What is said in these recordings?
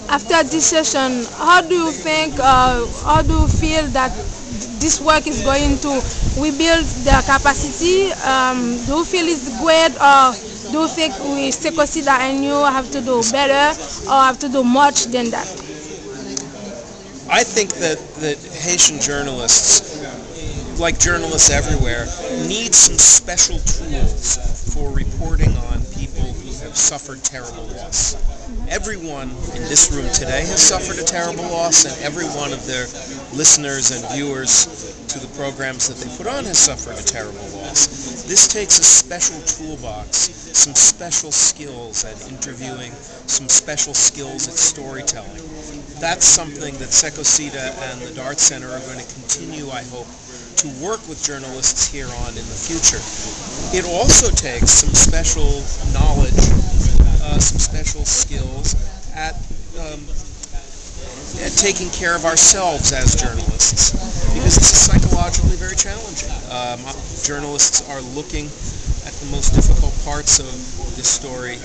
After this session, how do you think, how do you feel that this work is going to rebuild their capacity? Do you feel it's great, or do you think we still consider and you have to do better or have to do much than that? I think that Haitian journalists, like journalists everywhere, need some special tools for reporting on people who have suffered terrible loss. Everyone in this room today has suffered a terrible loss, and every one of their listeners and viewers to the programs that they put on has suffered a terrible loss. This takes a special toolbox, some special skills at interviewing, some special skills at storytelling. That's something that Secosita and the Dart Center are going to continue, I hope, to work with journalists here on in the future. It also takes some special knowledge, some special skills at taking care of ourselves as journalists, because this is psychologically very challenging. Journalists are looking at the most difficult parts of this story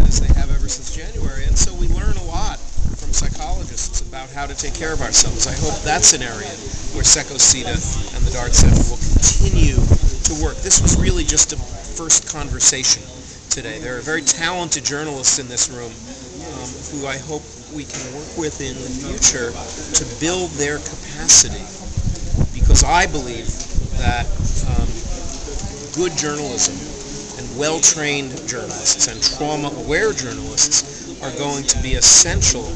as they have ever since January, and so we learn a lot from psychologists about how to take care of ourselves. I hope that's an area where Secosita and the Dart Center will continue to work. This was really just a first conversation today. There are very talented journalists in this room who I hope we can work with in the future to build their capacity, because I believe that good journalism and well-trained journalists and trauma-aware journalists are going to be essential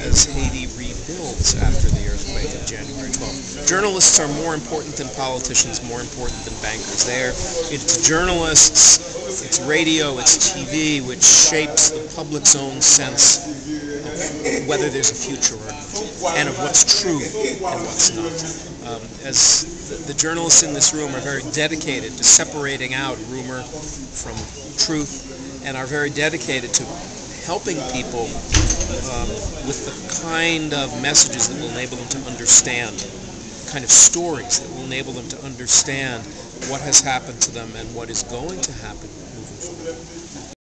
as Haiti rebuilds after the earthquake of January 12th. Journalists are more important than politicians, more important than bankers. It's journalists, it's radio, it's TV, which shapes the public's own sense of whether there's a future or not, and of what's true and what's not. As the journalists in this room are very dedicated to separating out rumor from truth, and are very dedicated to helping people with the kind of messages that will enable them to understand, kind of stories that will enable them to understand what has happened to them and what is going to happen